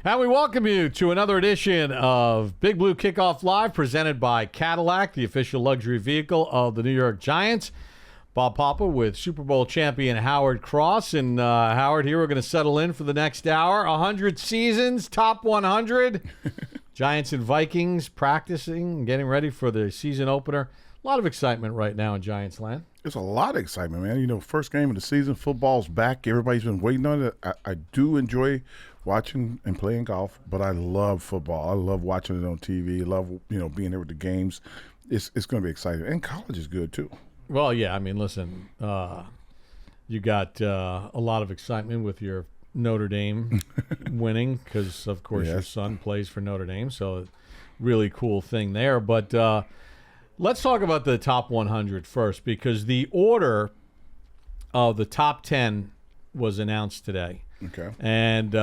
And we welcome you to another edition of Big Blue Kickoff Live, presented by Cadillac, the official luxury vehicle of the New York Giants. Bob Papa with Super Bowl champion Howard Cross. And Howard, here we're going to settle in for the next hour. 100 seasons, top 100. Giants and Vikings practicing, getting ready for the season opener. A lot of excitement right now in Giants land. There's a lot of excitement, man. You know, first game of the season, football's back. Everybody's been waiting on it. I do enjoy watching and playing golf, but I love football. I love watching it on TV. I love, being there with the games. It's going to be exciting. And college is good, too. Well, yeah, I mean, listen, you got a lot of excitement with your Notre Dame winning because, of course, Your son plays for Notre Dame, so really cool thing there. But let's talk about the top 100 first, because the order of the top 10 was announced today. Okay. And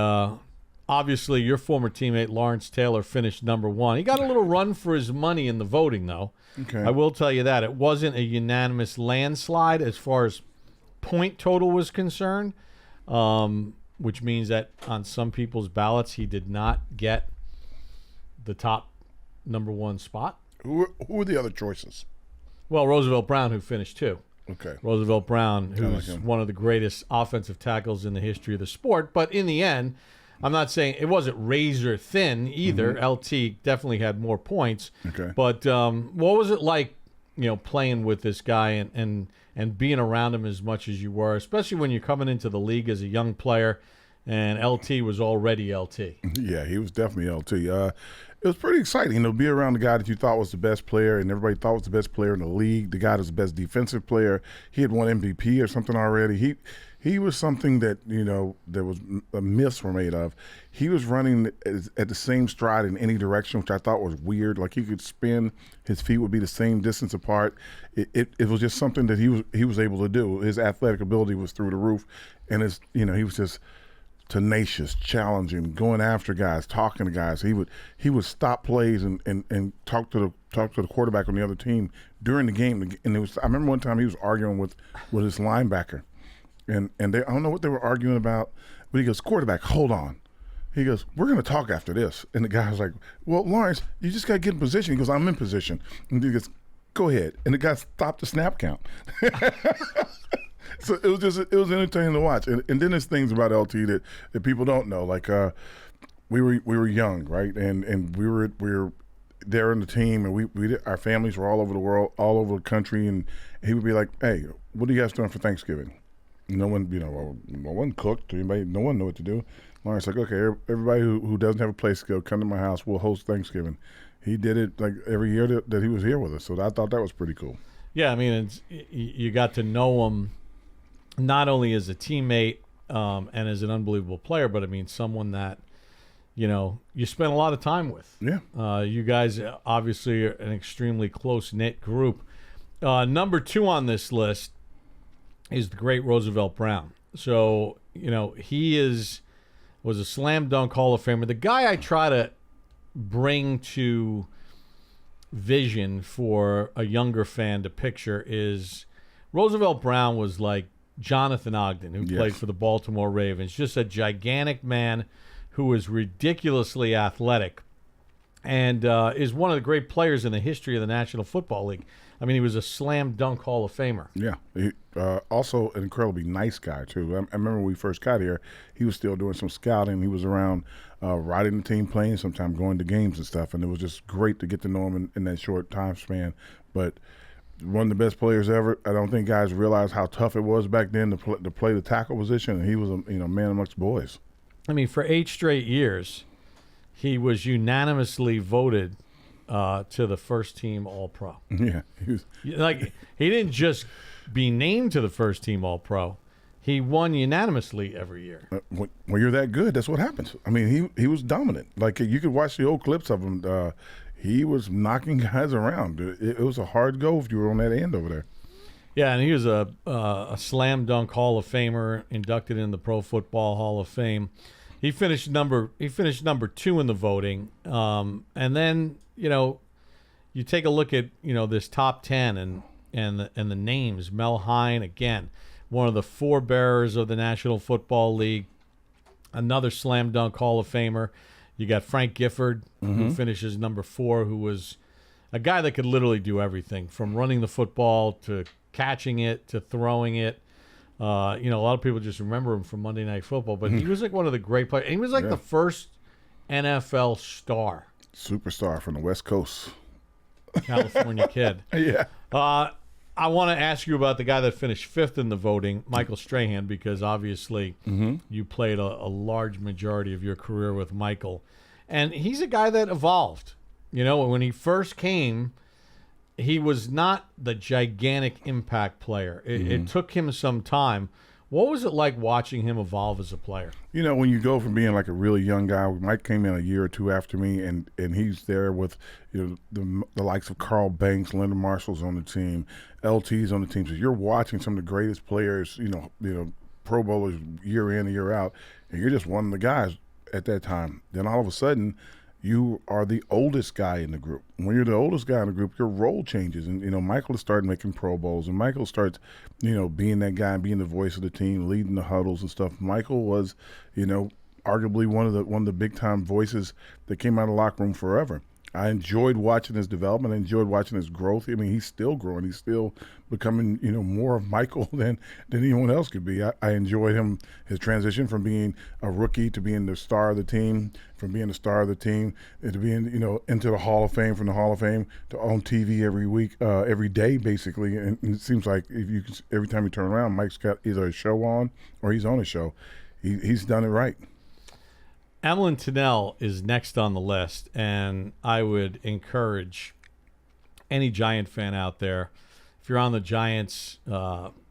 obviously your former teammate Lawrence Taylor finished number one. He got a little run for his money in the voting, though. Okay. I will tell you that. It wasn't a unanimous landslide as far as point total was concerned, which means that on some people's ballots he did not get the top number one spot. Who are the other choices? Well, Roosevelt Brown, who finished two. Okay. Roosevelt Brown, who's like one of the greatest offensive tackles in the history of the sport. But in the end, I'm not saying it wasn't razor thin either. Mm-hmm. LT definitely had more points. Okay. But what was it like, playing with this guy and being around him as much as you were, especially when you're coming into the league as a young player, and LT was already LT? Yeah, he was definitely LT. It was pretty exciting, to be around the guy that you thought was the best player and everybody thought was the best player in the league, the guy that was the best defensive player. He had won MVP or something already. He was something that, there was a myths were made of. He was running at the same stride in any direction, which I thought was weird. Like, he could spin, his feet would be the same distance apart. It was just something that he was able to do. His athletic ability was through the roof, and he was just tenacious, challenging, going after guys, talking to guys. He would stop plays and talk to the quarterback on the other team during the game. And I remember one time he was arguing with his linebacker, and they, I don't know what they were arguing about, but he goes, "Quarterback, hold on." He goes, "We're going to talk after this." And the guy was like, "Well, Lawrence, you just got to get in position." He goes, "I'm in position." And he goes, "Go ahead." And the guy stopped the snap count. So it was entertaining to watch. And then there's things about LT that people don't know. Like, we were young, right? And we were there in the team, and we our families were all over the world, all over the country, and he would be like, "Hey, what are you guys doing for Thanksgiving?" No one, no one cooked. No one knew what to do. Lawrence like, "Okay, everybody who doesn't have a place to go, come to my house. We'll host Thanksgiving." He did it like every year that he was here with us. So I thought that was pretty cool. Yeah, I mean, you got to know him not only as a teammate and as an unbelievable player, but I mean, someone that, you spent a lot of time with. Yeah. You guys obviously are an extremely close-knit group. Number two on this list is the great Roosevelt Brown. So, he was a slam dunk Hall of Famer. The guy I try to bring to vision for a younger fan to picture is Roosevelt Brown was like Jonathan Ogden, who played for the Baltimore Ravens. Just a gigantic man who was ridiculously athletic and is one of the great players in the history of the National Football League. I mean, he was a slam dunk Hall of Famer. Yeah. He, also an incredibly nice guy, too. I remember when we first got here, he was still doing some scouting. He was around riding the team, playing sometime, going to games and stuff, and it was just great to get to know him in that short time span. But one of the best players ever. I don't think guys realize how tough it was back then to play the tackle position, and he was a man amongst boys. I mean, for 8 straight years, he was unanimously voted to the first team All-Pro. Yeah, he didn't just be named to the first team All-Pro. He won unanimously every year. When you're that good, that's what happens. I mean, he was dominant. Like, you could watch the old clips of him. He was knocking guys around. It was a hard go if you were on that end over there. Yeah, and he was a slam dunk Hall of Famer, inducted in the Pro Football Hall of Fame. He finished number 2 in the voting, and then you take a look at this top 10 and the names. Mel Hine, again, one of the forebearers of the National Football League. another slam dunk Hall of Famer. You got Frank Gifford, who finishes number 4, who was a guy that could literally do everything, from running the football to catching it to throwing it. A lot of people just remember him from Monday Night Football, but he was like one of the great players. He was like the first NFL star. Superstar from the West Coast. California kid. Yeah. I want to ask you about the guy that finished 5th in the voting, Michael Strahan, because obviously you played a large majority of your career with Michael. And he's a guy that evolved. When he first came, he was not the gigantic impact player. It took him some time. What was it like watching him evolve as a player? When you go from being like a really young guy, Mike came in a year or two after me, and he's there with the likes of Carl Banks, Leonard Marshall's on the team, LT's on the team. So you're watching some of the greatest players, Pro Bowlers year in and year out, and you're just one of the guys at that time. Then all of a sudden, you are the oldest guy in the group. When you're the oldest guy in the group, your role changes. And, Michael has started making Pro Bowls, and Michael starts, being that guy, being the voice of the team, leading the huddles and stuff. Michael was, arguably one of the big-time voices that came out of the locker room forever. I enjoyed watching his development. I enjoyed watching his growth. I mean, he's still growing. He's still becoming, more of Michael than anyone else could be. I enjoyed his transition from being a rookie to being the star of the team, from being the star of the team and to being, into the Hall of Fame, from the Hall of Fame to on TV every week, every day, basically. And it seems like every time you turn around, Mike's got either a show on or he's on a show. He's done it right. Emlen Tunnell is next on the list, and I would encourage any Giant fan out there, if you're on the Giants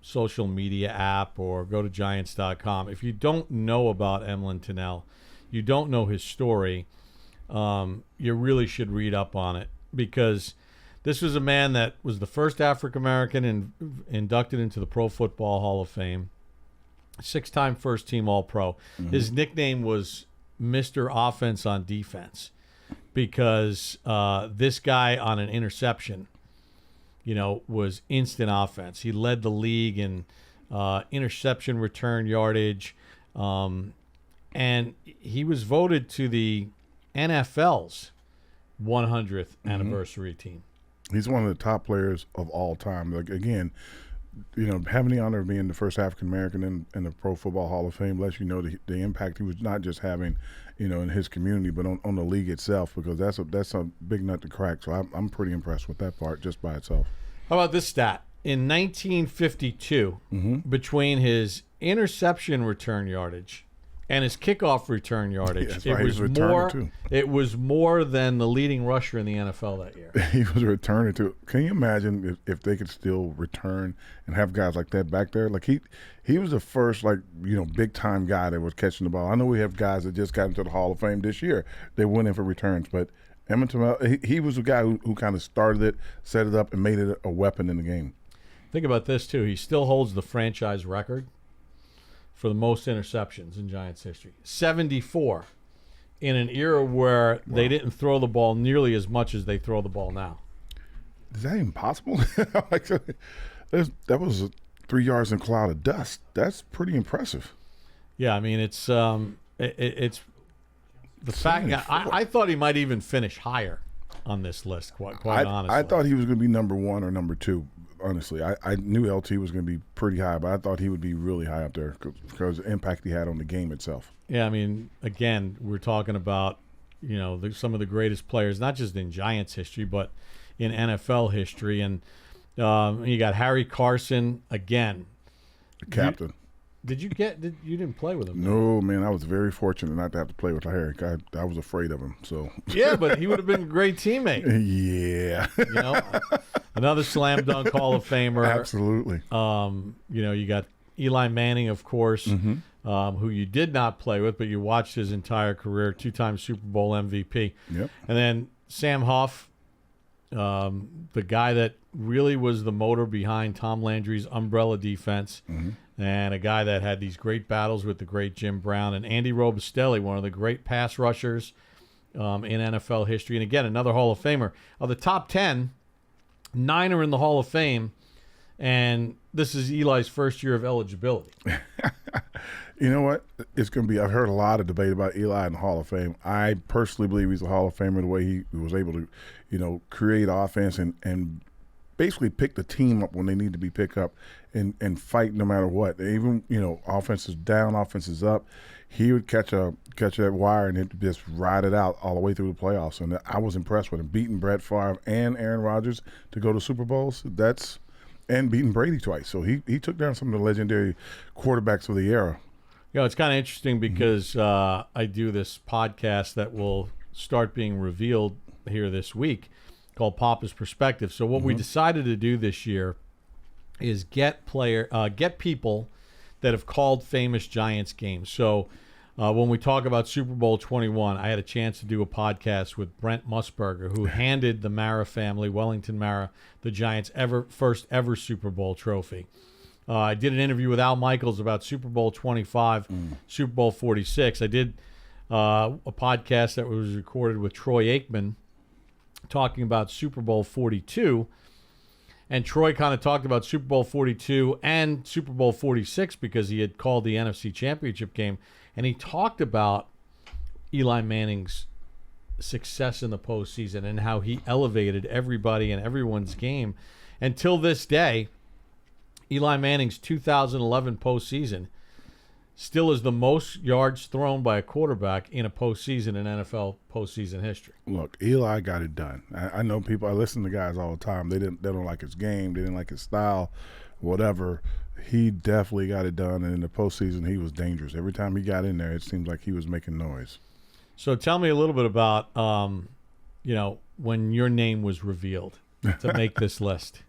social media app or go to Giants.com, if you don't know about Emlen Tunnell, you don't know his story, you really should read up on it, because this was a man that was the first African-American inducted into the Pro Football Hall of Fame, 6-time first-team All-Pro. His nickname was Mr. Offense on Defense, because this guy on an interception, was instant offense. He led the league in interception return yardage, and he was voted to the NFL's 100th anniversary team. He's one of the top players of all time. Like, again, having the honor of being the first African American in the Pro Football Hall of Fame lets you know the impact he was not just having, in his community, but on the league itself, because that's a big nut to crack. So I'm pretty impressed with that part just by itself. How about this stat? In 1952, between his interception return yardage and his kickoff return yardage, it was more than the leading rusher in the NFL that year. He was returning to. Can you imagine if they could still return and have guys like that back there? Like he was the first big time guy that was catching the ball. I know we have guys that just got into the Hall of Fame this year. They went in for returns, but Emlen Tunnell, he was the guy who kind of started it, set it up, and made it a weapon in the game. Think about this too. He still holds the franchise record for the most interceptions in Giants history. 74, in an era where they didn't throw the ball nearly as much as they throw the ball now. Is that even possible? That was 3 yards in a cloud of dust. That's pretty impressive. Yeah, I mean, it's the fact. I thought he might even finish higher on this list, quite honestly. I thought he was going to be number 1 or number 2. Honestly, I knew LT was going to be pretty high, but I thought he would be really high up there because the impact he had on the game itself. Yeah, I mean, again, we're talking about some of the greatest players, not just in Giants history, but in NFL history. And you got Harry Carson again, the captain. You didn't play with him? No, man. I was very fortunate not to have to play with Harry. I was afraid of him. So yeah, but he would have been a great teammate. Yeah. Another slam dunk Hall of Famer. Absolutely. You got Eli Manning, of course, who you did not play with, but you watched his entire career, 2-time Super Bowl MVP. Yep. And then Sam Huff, the guy that really was the motor behind Tom Landry's umbrella defense, and a guy that had these great battles with the great Jim Brown, and Andy Robustelli, one of the great pass rushers in NFL history. And again, another Hall of Famer. Of the top 10, 9 are in the Hall of Fame, And this is Eli's first year of eligibility. You know what? It's going to be – I've heard a lot of debate about Eli in the Hall of Fame. I personally believe he's a Hall of Famer the way he was able to, create offense and basically pick the team up when they need to be picked up and fight no matter what. Even, offense is down, offense is up. He would catch that wire and it just ride it out all the way through the playoffs. And I was impressed with him. Beating Brett Favre and Aaron Rodgers to go to Super Bowls, and beating Brady twice. So he took down some of the legendary quarterbacks of the era. It's kind of interesting because I do this podcast that will start being revealed here this week called Papa's Perspective. So what we decided to do this year is get people that have called famous Giants games. So when we talk about Super Bowl 21, I had a chance to do a podcast with Brent Musburger, who handed the Mara family, Wellington Mara, the Giants' first ever Super Bowl trophy. I did an interview with Al Michaels about Super Bowl 25, Super Bowl 46. I did a podcast that was recorded with Troy Aikman talking about Super Bowl 42. And Troy kind of talked about Super Bowl 42 and Super Bowl 46 because he had called the NFC Championship game. And he talked about Eli Manning's success in the postseason and how he elevated everybody and everyone's game. Until this day, Eli Manning's 2011 postseason still is the most yards thrown by a quarterback in a postseason in NFL postseason history. Look, Eli got it done. I know people. I listen to guys all the time. They don't like his game. They didn't like his style, whatever. He definitely got it done. And in the postseason, he was dangerous. Every time he got in there, it seemed like he was making noise. So tell me a little bit about, when your name was revealed to make this list.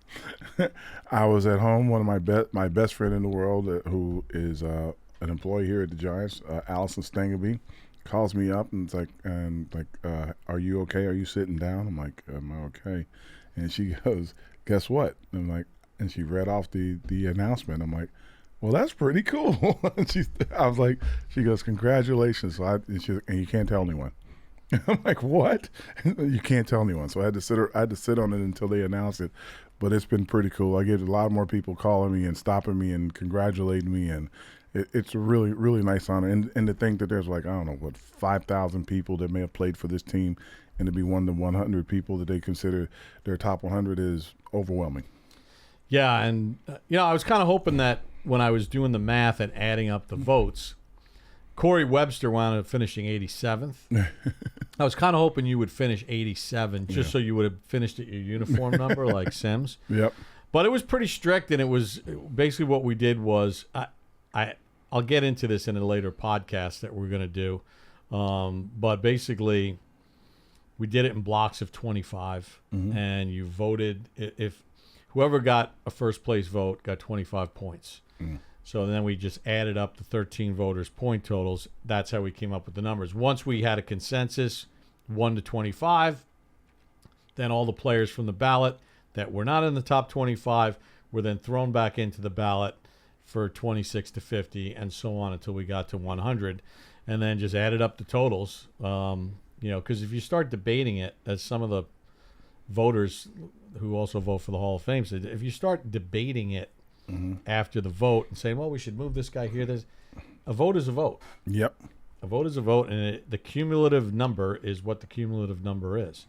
I was at home. One of my best friend in the world, who is an employee here at the Giants, Allison Stangaby, calls me up and it's like, are you okay? Are you sitting down? I'm like, am I okay? And she goes, guess what? And I'm like, and she read off the announcement. I'm like, well, that's pretty cool. She goes, congratulations. So and you can't tell anyone. I'm like, what? You can't tell anyone. So I had to sit on it until they announced it. But it's been pretty cool. I get a lot more people calling me and stopping me and congratulating me, and it's a really, really nice honor. And to think that there's 5,000 people that may have played for this team, and to be one of the 100 people that they consider their top 100 is overwhelming. Yeah, and I was kind of hoping that when I was doing the math and adding up the votes, Corey Webster wound up finishing 87th. I was kind of hoping you would finish 87 just so you would have finished at your uniform number like Sims. Yep. But it was pretty strict, and it was basically what we did was I'll get into this in a later podcast that we're going to do. But basically, we did it in blocks of 25, and you voted. If whoever got a first place vote got 25 points. So then we just added up the 13 voters' point totals. That's how we came up with the numbers. Once we had a consensus, 1 to 25, then all the players from the ballot that were not in the top 25 were then thrown back into the ballot for 26 to 50 and so on until we got to 100, and then just added up the totals. Because if you start debating it, as some of the voters who also vote for the Hall of Fame said, if you start debating it after the vote and saying, well, we should move this guy here, a vote is a vote. Yep. A vote is a vote, and the cumulative number is what the cumulative number is.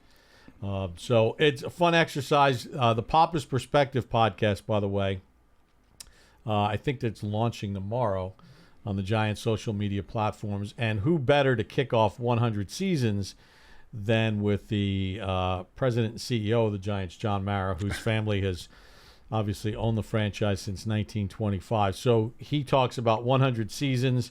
So it's a fun exercise. The Papa's Perspective podcast, by the way, I think that's launching tomorrow on the Giants social media platforms. And who better to kick off 100 seasons than with the president and CEO of the Giants, John Mara, whose family has obviously owned the franchise since 1925. So he talks about 100 seasons,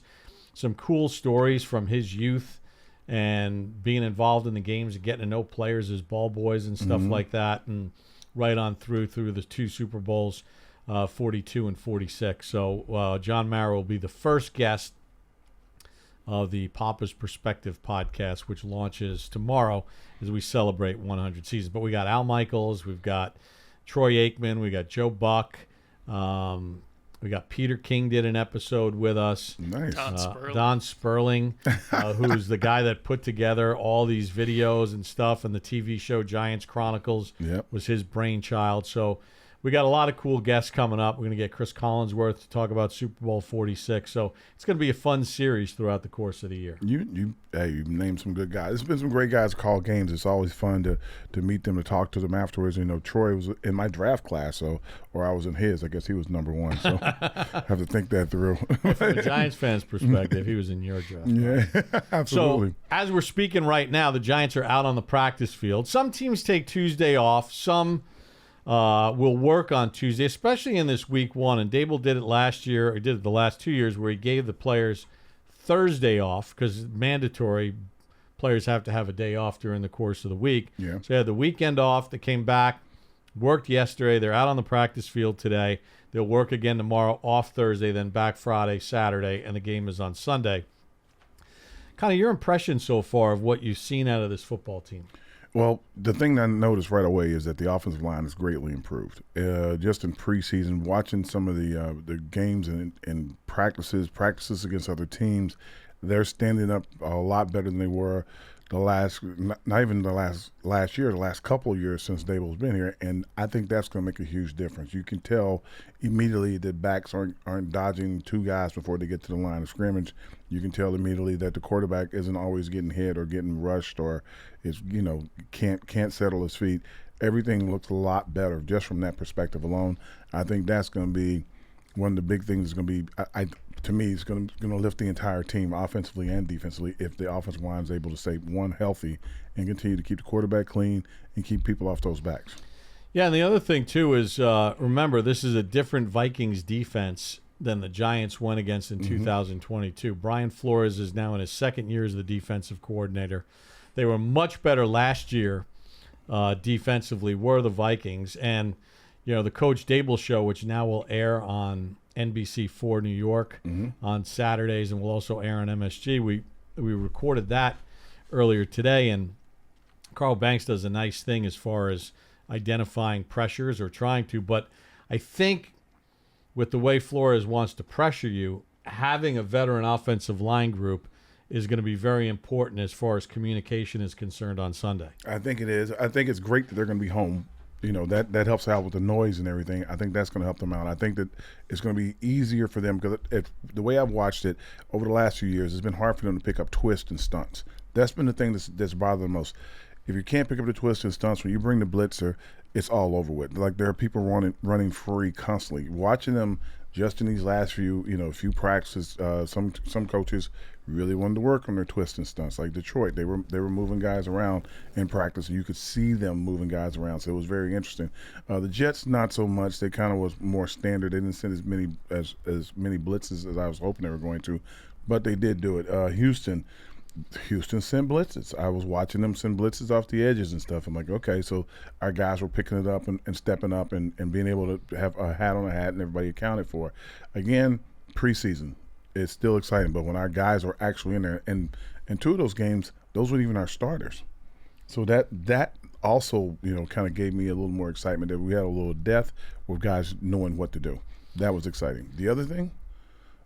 some cool stories from his youth and being involved in the games and getting to know players as ball boys and stuff like that, and right on through the two Super Bowls, 42 and 46. So John Mara will be the first guest of the Papa's Perspective podcast, which launches tomorrow as we celebrate 100 seasons. But we got Al Michaels, we've got Troy Aikman, we got Joe Buck, we got Peter King did an episode with us. Nice. Don Sperling, who's the guy that put together all these videos and stuff, and the TV show Giants Chronicles was his brainchild. So we got a lot of cool guests coming up. We're going to get Chris Collinsworth to talk about Super Bowl 46. So it's going to be a fun series throughout the course of the year. You named some good guys. There's been some great guys call games. It's always fun to meet them, to talk to them afterwards. Troy was in my draft class, or I was in his. I guess he was number one. So I have to think that through. From a Giants fan's perspective, he was in your draft. Yeah, absolutely. So as we're speaking right now, the Giants are out on the practice field. Some teams take Tuesday off. Some will work on Tuesday, especially in this week one. And Dable did it last year, or did it the last 2 years, where he gave the players Thursday off because mandatory players have to have a day off during the course of the week. Yeah. So they had the weekend off. They came back, worked yesterday. They're out on the practice field today. They'll work again tomorrow, off Thursday, then back Friday, Saturday, and the game is on Sunday. Kind of your impression so far of what you've seen out of this football team? Well, the thing that I noticed right away is that the offensive line has greatly improved. Just in preseason, watching some of the games and practices against other teams, they're standing up a lot better than they were not even the last year, the last couple of years since Dable's been here, and I think that's going to make a huge difference. You can tell immediately that backs aren't dodging two guys before they get to the line of scrimmage. You can tell immediately that the quarterback isn't always getting hit or getting rushed or is can't settle his feet. Everything looks a lot better just from that perspective alone. I think that's going to be one of the big things. Is going to be to me, it's going to lift the entire team offensively and defensively if the offensive line is able to stay healthy and continue to keep the quarterback clean and keep people off those backs. Yeah, and the other thing too is remember, this is a different Vikings defense than the Giants went against in 2022. Brian Flores is now in his second year as the defensive coordinator. They were much better last year defensively, were the Vikings, and the Coach Dable show, which now will air on NBC4 New York on Saturdays and will also air on MSG. We recorded that earlier today, and Carl Banks does a nice thing as far as identifying pressures or trying to, but I think with the way Flores wants to pressure you, having a veteran offensive line group is going to be very important as far as communication is concerned on Sunday. I think it is. I think it's great that they're going to be home. That helps out with the noise and everything. I think that's going to help them out. I think that it's going to be easier for them because the way I've watched it over the last few years, it's been hard for them to pick up twists and stunts. That's been the thing that's bothered them most. If you can't pick up the twists and stunts, when you bring the blitzer, it's all over with. Like there are people running free constantly. Watching them just in these last few practices, some coaches really wanted to work on their twists and stunts. Like Detroit, they were moving guys around in practice, and you could see them moving guys around. So it was very interesting. The Jets, not so much. They kind of was more standard. They didn't send as many blitzes as I was hoping they were going to, but they did do it. Houston sent blitzes. I was watching them send blitzes off the edges and stuff. I'm like, okay, so our guys were picking it up and stepping up and being able to have a hat on a hat and everybody accounted for. Again, preseason, it's still exciting, but when our guys were actually in there, and two of those games, those weren't even our starters. So that also, kind of gave me a little more excitement that we had a little depth with guys knowing what to do. That was exciting. The other thing,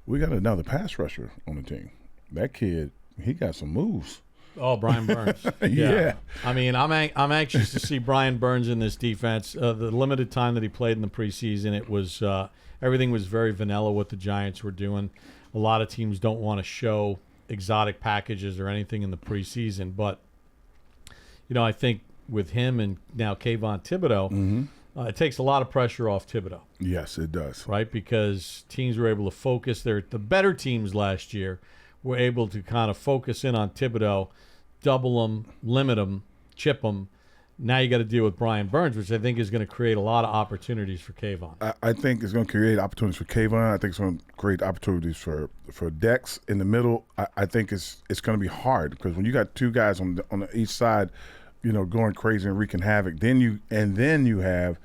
we got another pass rusher on the team. That kid, he got some moves. Oh, Brian Burns. Yeah. I mean, I'm anxious to see Brian Burns in this defense. The limited time that he played in the preseason, it was everything was very vanilla what the Giants were doing. A lot of teams don't want to show exotic packages or anything in the preseason, but I think with him and now Kayvon Thibodeau, it takes a lot of pressure off Thibodeau. Yes, it does. Right, because teams were able to focus. The better teams last year were able to kind of focus in on Thibodeau, double him, limit him, chip him. Now you got to deal with Brian Burns, which I think is going to create a lot of opportunities for Kayvon. I think it's going to create opportunities for Kayvon. I think it's going to create opportunities for Dex in the middle. I think it's going to be hard because when you got two guys on each side, going crazy and wreaking havoc, then you have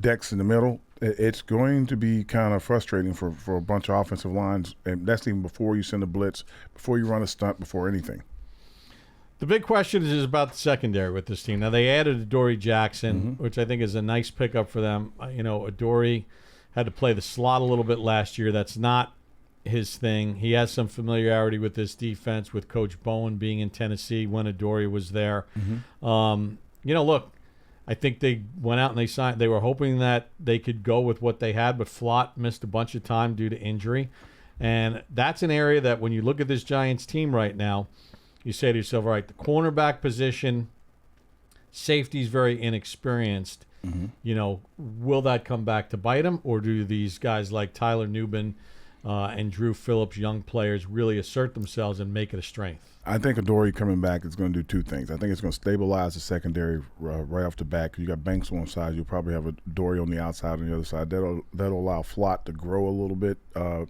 Dex in the middle. It's going to be kind of frustrating for a bunch of offensive lines, and that's even before you send a blitz, before you run a stunt, before anything. The big question is about the secondary with this team. Now, they added Adoree Jackson, which I think is a nice pickup for them. Adoree had to play the slot a little bit last year. That's not his thing. He has some familiarity with this defense, with Coach Bowen being in Tennessee when Adoree was there. Look, I think they went out and they signed. They were hoping that they could go with what they had, but Flott missed a bunch of time due to injury. And that's an area that when you look at this Giants team right now, you say to yourself, all right, the cornerback position, safety's very inexperienced. Will that come back to bite them, or do these guys like Tyler Nubin and Drew Phillips, young players, really assert themselves and make it a strength? I think Adoree coming back is going to do two things. I think it's going to stabilize the secondary right off the bat. You got Banks on one side. You'll probably have Adoree on the outside on the other side. That'll allow Flott to grow a little bit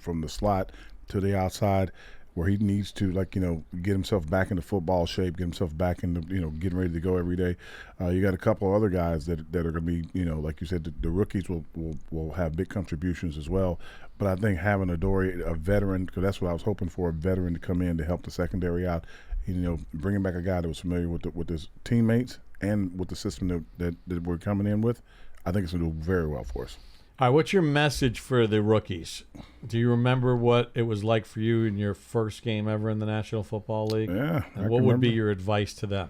from the slot to the outside, where he needs to, get himself back into football shape, get himself back into, getting ready to go every day. You got a couple of other guys that are going to be, like you said, the rookies will have big contributions as well. But I think having Adoree, a veteran, because that's what I was hoping for, a veteran to come in to help the secondary out, bringing back a guy that was familiar with his teammates and with the system that we're coming in with, I think it's going to do very well for us. All right, what's your message for the rookies? Do you remember what it was like for you in your first game ever in the National Football League? Yeah. And what would be your advice to them?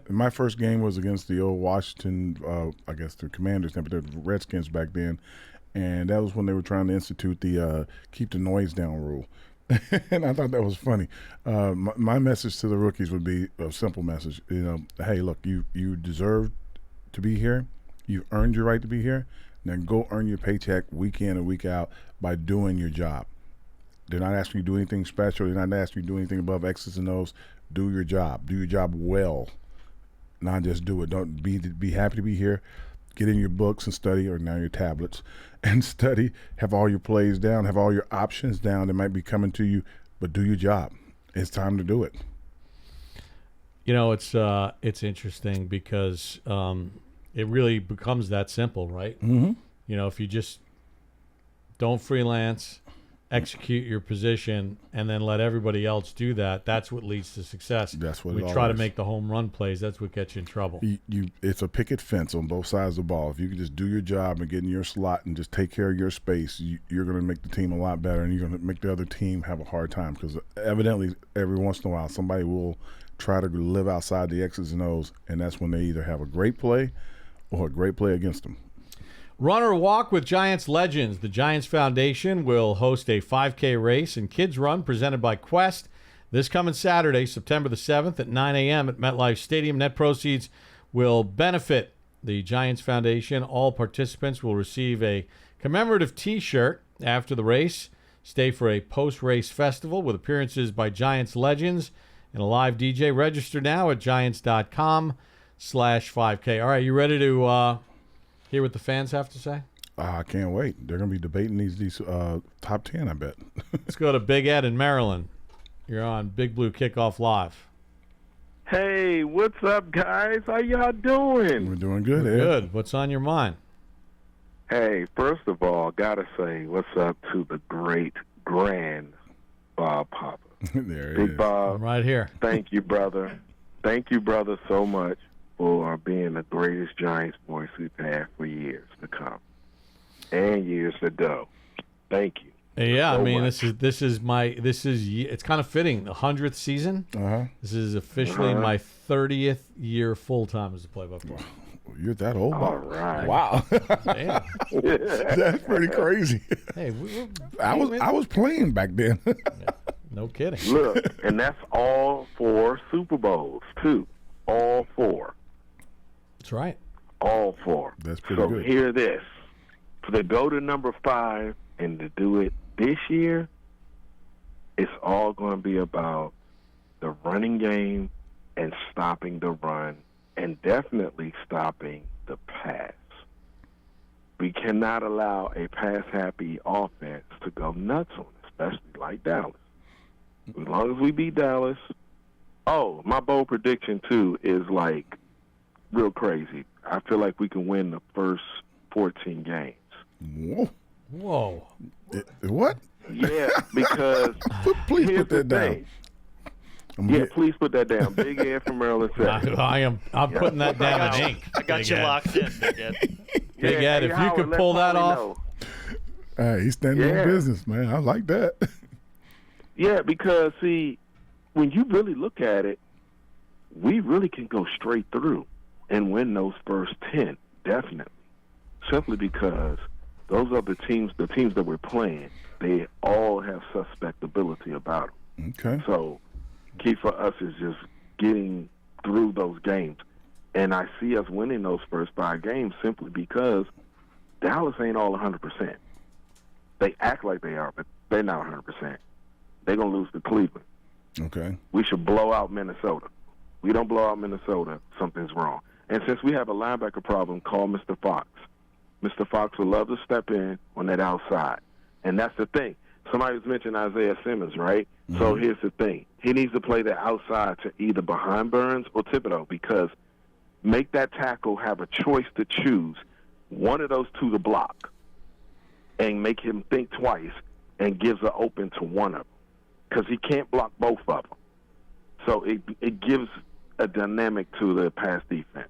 My first game was against the old Washington, the Commanders, but the Redskins back then. And that was when they were trying to institute the keep the noise down rule. And I thought that was funny. My message to the rookies would be a simple message. Hey, look, you deserve to be here. You've earned your right to be here. Now go earn your paycheck week in and week out by doing your job. They're not asking you to do anything special. They're not asking you to do anything above X's and O's. Do your job. Do your job well. Not just do it. Don't be happy to be here. Get in your books and study, or now your tablets, and study. Have all your plays down. Have all your options down that might be coming to you, but do your job. It's time to do it. It's interesting because it really becomes that simple, right? Mm-hmm. If you just don't freelance, execute your position, and then let everybody else do that, that's what leads to success. That's what we try to make the home run plays. That's what gets you in trouble. It's a picket fence on both sides of the ball. If you can just do your job and get in your slot and just take care of your space, you're going to make the team a lot better, and you're going to make the other team have a hard time, because evidently every once in a while somebody will try to live outside the X's and O's, and that's when they either have a great play or a great play against them. Run or walk with Giants legends. The Giants Foundation will host a 5K race and kids run presented by Quest this coming Saturday, September the 7th at 9 a.m. at MetLife Stadium. Net proceeds will benefit the Giants Foundation. All participants will receive a commemorative T-shirt after the race. Stay for a post-race festival with appearances by Giants legends and a live DJ. Register now at giants.com/5K. All right, you ready to hear what the fans have to say? I can't wait. They're going to be debating these top 10, I bet. Let's go to Big Ed in Maryland. You're on Big Blue Kickoff Live. Hey, what's up, guys? How y'all doing? We're doing good, Ed. Good. What's on your mind? Hey, first of all, gotta say what's up to the great, grand Bob Papa. There it Big is. Bob. I'm right here. Thank you, brother. Thank you, brother, so much for being the greatest Giants voice we've had for years to come and years to go. Thank you. Yeah, so I mean, much. this is it's kind of fitting. The 100th season. Uh-huh. This is officially my 30th year full time as a play-by-play. You're that old, All Bob. right. Wow. Damn. That's pretty crazy. Hey, I was playing back then. no kidding. Look, and that's all 4 Super Bowls, too. All 4. That's right. All 4. That's pretty so good. Hear this. To go to number 5 and to do it this year, it's all going to be about the running game and stopping the run and definitely stopping the pass. We cannot allow a pass-happy offense to go nuts on us, especially like Dallas. As long as we beat Dallas. Oh, my bold prediction, too, is like real crazy. I feel like we can win the first 14 games. Whoa. What? Yeah, because Please here's put that the down. thing. Yeah, please put that down. Big Ed from Maryland said. I'm putting that down in ink. I got Big you Ed. locked in, Big Ed. Big Ed, if you Howard, could let pull that Paulie off. know. He's standing Yeah. on business, man. I like that. Yeah, because, see, when you really look at it, we really can go straight through. and win those first 10, definitely. Simply because those other teams, the teams that we're playing, they all have suspectability about them. Okay. So key for us is just getting through those games. And I see us winning those first 5 games simply because Dallas ain't all 100%. They act like they are, but they're not 100%. They're going to lose to Cleveland. Okay. We should blow out Minnesota. We don't blow out Minnesota, something's wrong. And since we have a linebacker problem, call Mr. Fox. Mr. Fox would love to step in on that outside. And that's the thing. Somebody was mentioning Isaiah Simmons, right? Mm-hmm. So here's the thing. He needs to play the outside to either behind Burns or Thibodeau, because make that tackle have a choice to choose one of those two to block and make him think twice and gives an open to one of them, because he can't block both of them. So it gives a dynamic to the pass defense.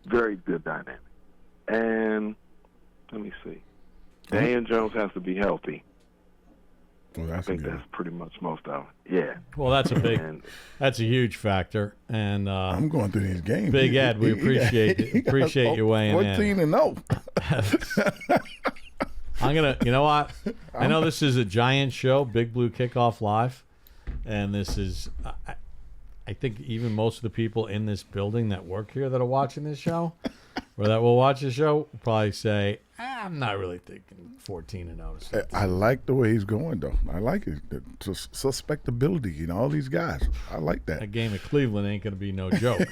Very good dynamic. And let me see. Daniel Jones has to be healthy. Well, I think that's pretty much most of it. Yeah. Well, that's a huge factor. And I'm going through these games. Big Ed, we appreciate you weighing 14 in. 14-0. I'm gonna. You know what? I know this is a giant show, Big Blue Kickoff Live, and this is. I think even most of the people in this building that work here that are watching this show, or that will watch the show, will probably say, "I'm not really thinking 14-0." I like the way he's going, though. I like it. The suspectability, all these guys. I like that. A game at Cleveland ain't going to be no joke.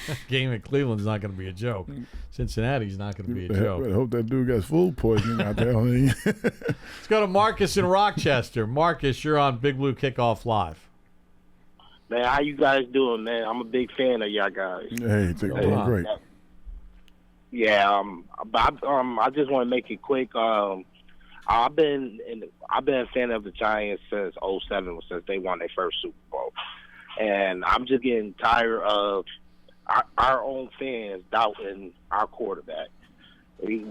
A game at Cleveland's not going to be a joke. Cincinnati's not going to be a joke. I hope that dude got food poisoning out there. Let's go to Marcus in Rochester. Marcus, you're on Big Blue Kickoff Live. Man, how you guys doing, man? I'm a big fan of y'all guys. Hey, doing great. Yeah, but I just want to make it quick. I've been a fan of the Giants since '07, since they won their first Super Bowl, and I'm just getting tired of our own fans doubting our quarterback. We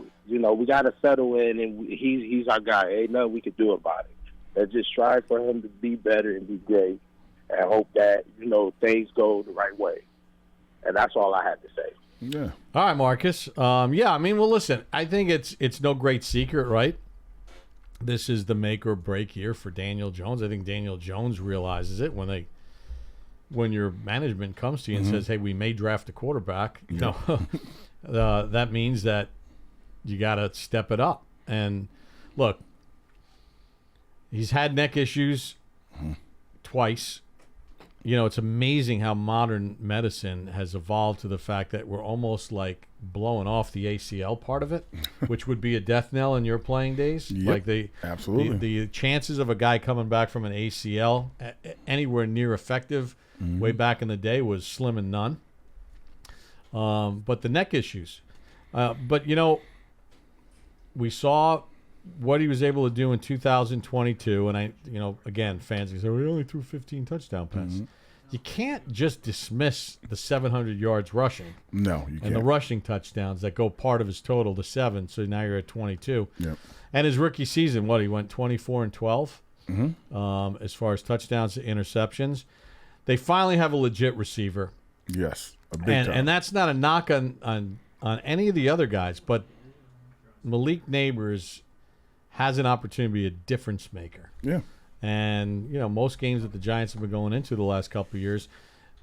got to settle in, and he's our guy. Ain't nothing we can do about it. Let's just strive for him to be better and be great, and hope that things go the right way. And that's all I had to say. Yeah. All right, Marcus. Yeah, I mean, well, listen, I think it's no great secret, right? This is the make or break year for Daniel Jones. I think Daniel Jones realizes it when your management comes to you and says, "Hey, we may draft a quarterback." That means that you got to step it up. And look, he's had neck issues twice. It's amazing how modern medicine has evolved to the fact that we're almost like blowing off the ACL part of it, which would be a death knell in your playing days. Yep, absolutely. The chances of a guy coming back from an ACL anywhere near effective way back in the day was slim and none. But the neck issues. But we saw what he was able to do in 2022, and again, fans say, we only threw 15 touchdown passes. You can't just dismiss the 700 yards rushing. No, you can't. And the rushing touchdowns that go part of his total to 7, so now you're at 22. Yep. And his rookie season, he went 24-12 as far as touchdowns to interceptions. They finally have a legit receiver. Yes, a big time. And that's not a knock on any of the other guys, but Malik Neighbors has an opportunity to be a difference maker. Yeah. And, most games that the Giants have been going into the last couple of years,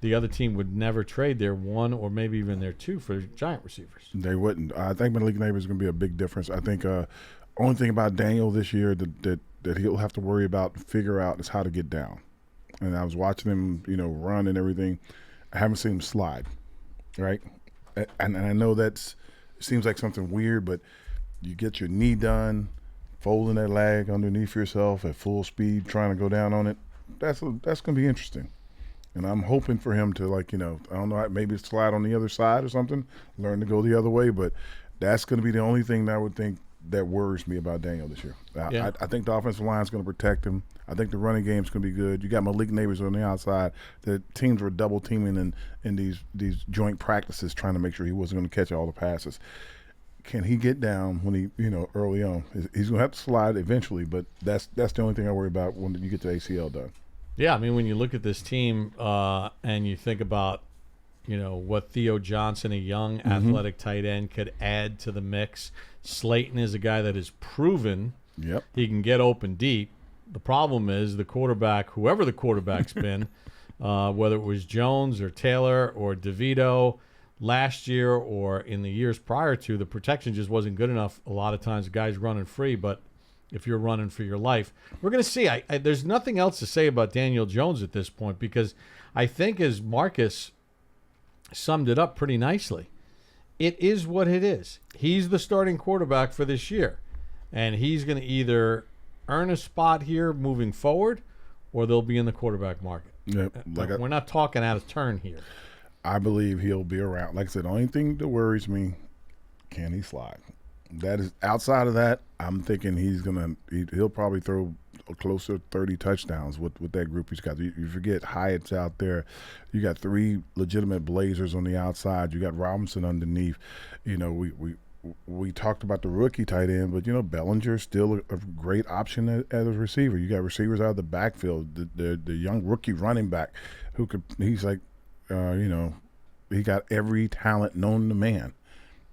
the other team would never trade their one or maybe even their two for Giant receivers. They wouldn't. I think Malik Neighbors is going to be a big difference. I think only thing about Daniel this year that he'll have to worry about, figure out, is how to get down. And I was watching him, run and everything. I haven't seen him slide, right? And I know it seems like something weird, but you get your knee done, folding that leg underneath yourself at full speed, trying to go down on it. That's going to be interesting. And I'm hoping for him to, I don't know, maybe slide on the other side or something, learn to go the other way. But that's going to be the only thing that I would think that worries me about Daniel this year. Yeah. I think the offensive line is going to protect him. I think the running game is going to be good. You got Malik Neighbors on the outside. The teams were double teaming in these joint practices, trying to make sure he wasn't going to catch all the passes. Can he get down when he, early on? He's going to have to slide eventually, but that's the only thing I worry about when you get the ACL done. Yeah, I mean, when you look at this team and you think about what Theo Johnson, a young athletic tight end, could add to the mix. Slayton is a guy that is proven he can get open deep. The problem is the quarterback, whoever the quarterback's been, whether it was Jones or Taylor or DeVito last year or in the years prior to, the protection just wasn't good enough. A lot of times the guy's running free, but if you're running for your life, we're going to see. There's nothing else to say about Daniel Jones at this point, because I think, as Marcus summed it up pretty nicely, it is what it is. He's the starting quarterback for this year, and he's going to either earn a spot here moving forward, or they'll be in the quarterback market. Yeah, we're not talking out of turn here. I believe he'll be around. Like I said, the only thing that worries me, can he slide? That is, outside of that, I'm thinking he'll probably throw closer to 30 touchdowns with that group he's got. You forget Hyatt's out there. You got 3 legitimate Blazers on the outside. You got Robinson underneath. We talked about the rookie tight end, but Bellinger's still a great option as a receiver. You got receivers out of the backfield. The young rookie running back he's like, he got every talent known to man.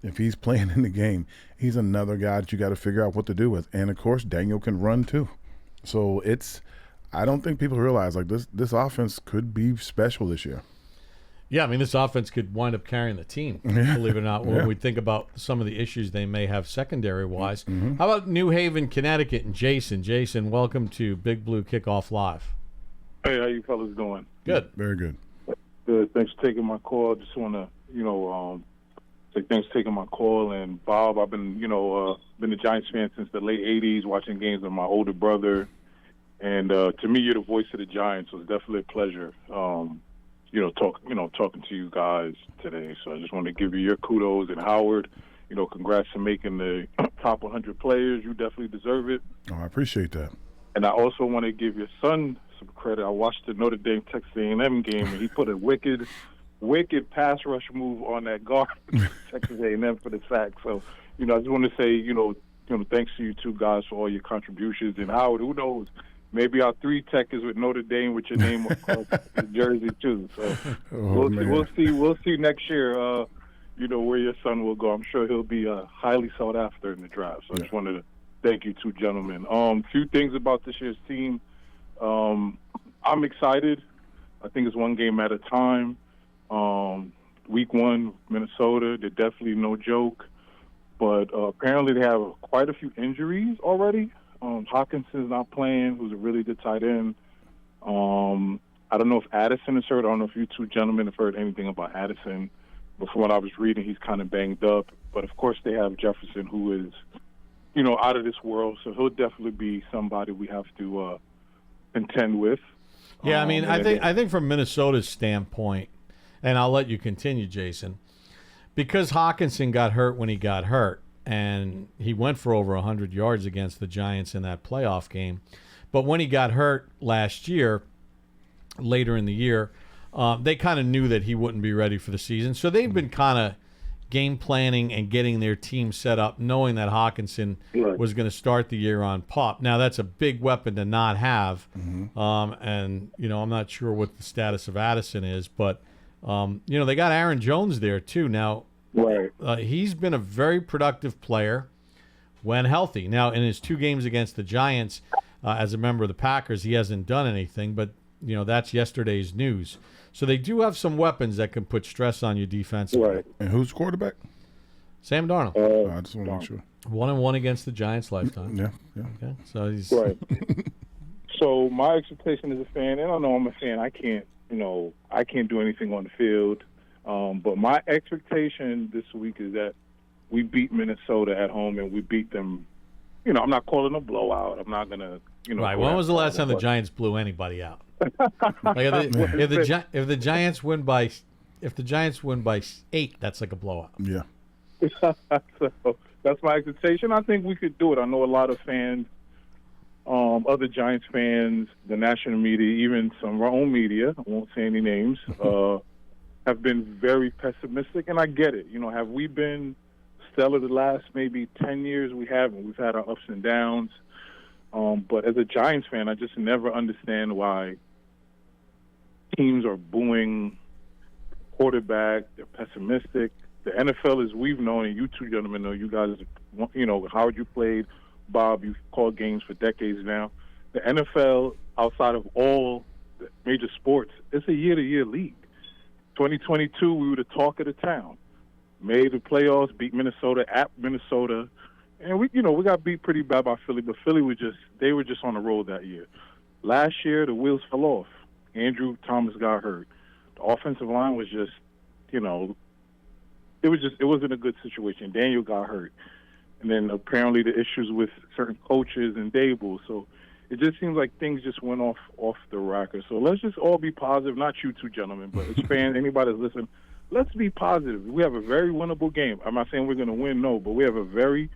If he's playing in the game, he's another guy that you got to figure out what to do with. And of course, Daniel can run too. So I don't think people realize, like, this offense could be special this year. Yeah, I mean, this offense could wind up carrying the team, believe it or not, when we think about some of the issues they may have secondary-wise. Mm-hmm. How about New Haven, Connecticut, and Jason? Jason, welcome to Big Blue Kickoff Live. Hey, how you fellas doing? Good. Very good. Good. Thanks for taking my call. Just want to, say thanks for taking my call. And, Bob, I've been, been a Giants fan since the late 80s, watching games with my older brother. And to me, you're the voice of the Giants, so it's definitely a pleasure. Talking to you guys today. So I just want to give you your kudos. And Howard, congrats on making the top 100 players. You definitely deserve it. Oh, I appreciate that. And I also want to give your son some credit. I watched the Notre Dame Texas A&M game, and he put a wicked pass rush move on that guard Texas A&M for the sack. So, I just want to say, thanks to you two guys for all your contributions. And Howard, who knows? Maybe our 3 tech is with Notre Dame with your name across the jersey too. So we'll see next year. Where your son will go. I'm sure he'll be highly sought after in the draft. So I just wanted to thank you two gentlemen. Few things about this year's team. I'm excited. I think it's one game at a time. Week 1, Minnesota, they're definitely no joke. But apparently they have quite a few injuries already. Hawkinson's not playing, who's a really good tight end. I don't know if Addison is hurt. I don't know if you two gentlemen have heard anything about Addison. But from what I was reading, he's kind of banged up. But, of course, they have Jefferson, who is, out of this world. So he'll definitely be somebody we have to contend with. Yeah, I think from Minnesota's standpoint, and I'll let you continue, Jason, because Hawkinson got hurt when he got hurt, and he went for over 100 yards against the Giants in that playoff game. But when he got hurt last year, later in the year, they kind of knew that he wouldn't be ready for the season. So they've been kind of game planning and getting their team set up, knowing that Hawkinson was going to start the year on PUP. Now, that's a big weapon to not have. Mm-hmm. And, I'm not sure what the status of Addison is, but, they got Aaron Jones there too. Now, he's been a very productive player when healthy. Now, in his 2 games against the Giants, as a member of the Packers, he hasn't done anything, but, that's yesterday's news. So they do have some weapons that can put stress on you defensively. Right. And who's quarterback? Sam Darnold. I just want to make sure. 1-1 against the Giants lifetime. Yeah. Okay. So he's right. So my expectation as a fan, and I know I'm a fan, I can't do anything on the field. But my expectation this week is that we beat Minnesota at home and we beat them. I'm not calling a blowout. I'm not gonna. Right. When was the last time the Giants blew anybody out? If the Giants win by 8, that's like a blowout. Yeah. So that's my expectation. I think we could do it. I know a lot of fans, other Giants fans, the national media, even some of our own media, I won't say any names, have been very pessimistic, and I get it. Have we been stellar the last maybe 10 years? We haven't. We've had our ups and downs. But as a Giants fan, I just never understand why teams are booing quarterback. They're pessimistic. The NFL, as we've known, and you two gentlemen know, you guys, Howard, you played, Bob, you've called games for decades now. The NFL, outside of all the major sports, it's a year-to-year league. 2022, we were the talk of the town. Made the playoffs, beat Minnesota at Minnesota, and we got beat pretty bad by Philly, but Philly they were just on the road that year. Last year, the wheels fell off. Andrew Thomas got hurt. The offensive line was just, it wasn't a good situation. Daniel got hurt. And then apparently the issues with certain coaches and Dable. So it just seems like things just went off the rocker. So let's just all be positive, not you two gentlemen, but as fans, anybody that's listening, let's be positive. We have a very winnable game. I'm not saying we're going to win, no, but we have a very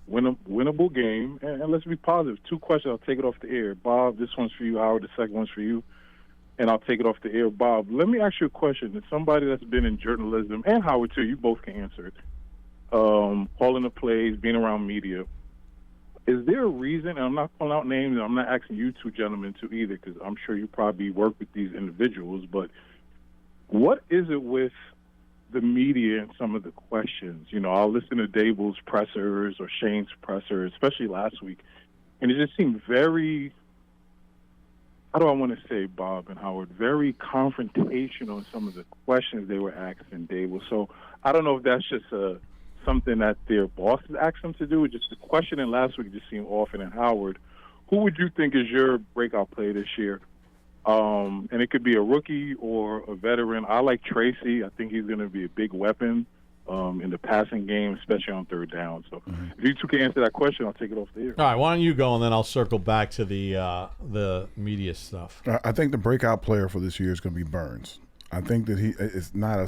winnable game, and let's be positive. 2 questions, I'll take it off the air. Bob, this one's for you. Howard, the second one's for you, and I'll take it off the air. Bob, let me ask you a question. As somebody that's been in journalism, and Howard too, you both can answer it, calling the plays, being around media, is there a reason, and I'm not calling out names, and I'm not asking you two gentlemen to either, because I'm sure you probably work with these individuals, but what is it with the media and some of the questions? I'll listen to Dable's pressers or Shane's presser, especially last week, and it just seemed very, how do I want to say, Bob and Howard, very confrontational in some of the questions they were asking Dable. So I don't know if that's just something that their bosses asked them to do. Just the questioning last week just seemed off. And Howard, who would you think is your breakout player this year? And it could be a rookie or a veteran. I like Tracy. I think he's going to be a big weapon in the passing game, especially on third down. So if you two can answer that question, I'll take it off the air. All right, why don't you go, and then I'll circle back to the media stuff. I think the breakout player for this year is going to be Burns. I think that it's not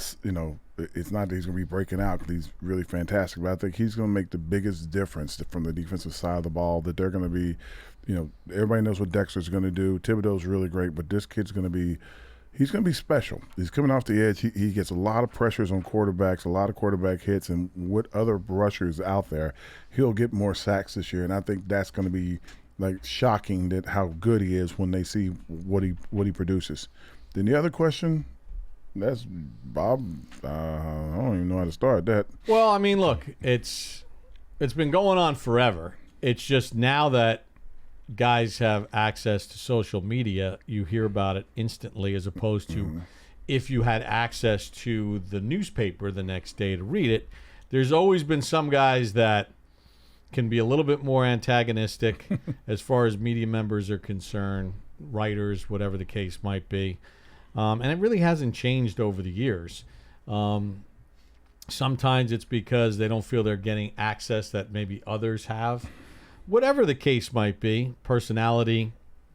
it's not that he's going to be breaking out because he's really fantastic, but I think he's going to make the biggest difference from the defensive side of the ball. That they're going to be, everybody knows what Dexter's going to do. Thibodeau's really great, but this kid's going to be. He's going to be special. He's coming off the edge. He gets a lot of pressures on quarterbacks, a lot of quarterback hits, and with other rushers out there, he'll get more sacks this year. And I think that's going to be shocking that how good he is when they see what he produces. Then the other question, that's Bob. I don't even know how to start that. Well, I mean, look, it's been going on forever. It's just now that guys have access to social media, you hear about it instantly, as opposed to if you had access to the newspaper the next day to read it. There's always been some guys that can be a little bit more antagonistic as far as media members are concerned, writers, whatever the case might be. And it really hasn't changed over the years. Sometimes it's because they don't feel they're getting access that maybe others have. Whatever the case might be, personality,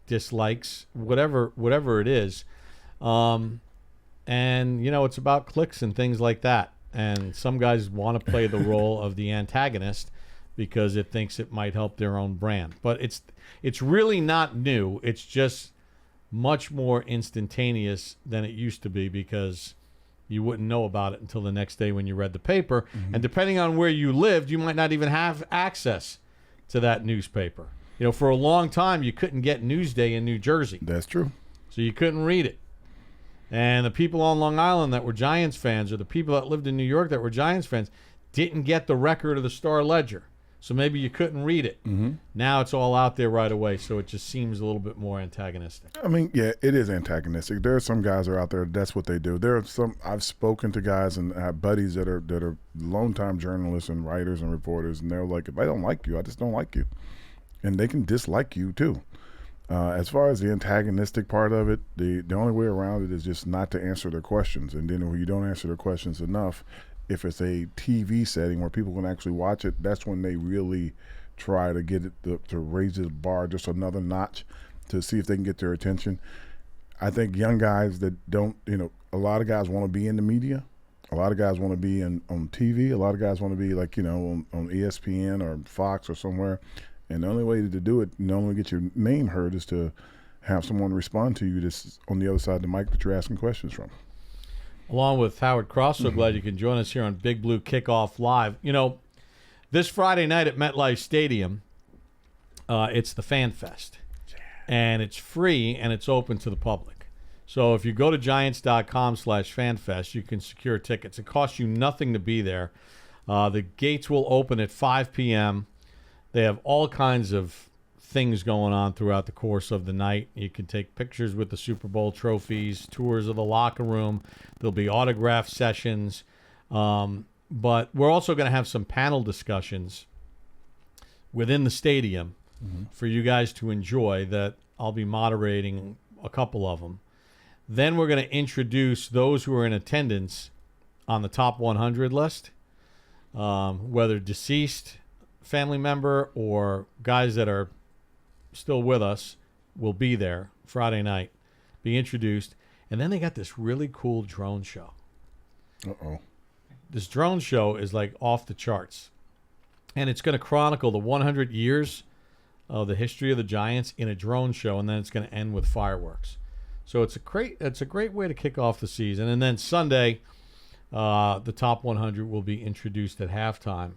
dislikes, whatever it is. And, it's about clicks and things like that. And some guys want to play the role of the antagonist because it thinks it might help their own brand. But it's really not new. It's just much more instantaneous than it used to be because you wouldn't know about it until the next day when you read the paper. Mm-hmm. And depending on where you lived, you might not even have access to that newspaper. For a long time, you couldn't get Newsday in New Jersey. That's true. So you couldn't read it. And the people on Long Island that were Giants fans, or the people that lived in New York that were Giants fans, didn't get the record of the Star Ledger. So maybe you couldn't read it. Mm-hmm. Now it's all out there right away, so it just seems a little bit more antagonistic. I mean, yeah, it is antagonistic. There are some guys that are out there, that's what they do. There are some, I've spoken to guys and have buddies that are longtime journalists and writers and reporters, and they're like, if I don't like you, I just don't like you. And they can dislike you too. As far as the antagonistic part of it, the only way around it is just not to answer their questions. And then when you don't answer their questions enough, if it's a TV setting where people can actually watch it, that's when they really try to get it to raise the bar just another notch to see if they can get their attention. I think young guys that don't, a lot of guys want to be in the media. A lot of guys want to be on TV. A lot of guys want to be on ESPN or Fox or somewhere. And the only way to do it, the only way to get your name heard is to have someone respond to you that's on the other side of the mic that you're asking questions from. Along with Howard Cross, so glad you can join us here on Big Blue Kickoff Live. This Friday night at MetLife Stadium, it's the Fan Fest. And it's free and it's open to the public. So if you go to giants.com/fanfest, you can secure tickets. It costs you nothing to be there. The gates will open at 5 p.m. They have all kinds of things going on throughout the course of the night. You can take pictures with the Super Bowl trophies, tours of the locker room. There'll be autograph sessions. But we're also going to have some panel discussions within the stadium for you guys to enjoy that I'll be moderating a couple of them. Then we're going to introduce those who are in attendance on the top 100 list, whether deceased family member or guys that are still with us will be there Friday night, be introduced. And then they got this really cool drone show. Uh-oh. This drone show is like off the charts. And it's going to chronicle the 100 years of the history of the Giants in a drone show, and then it's going to end with fireworks. So it's a great way to kick off the season. And then Sunday, the top 100 will be introduced at halftime.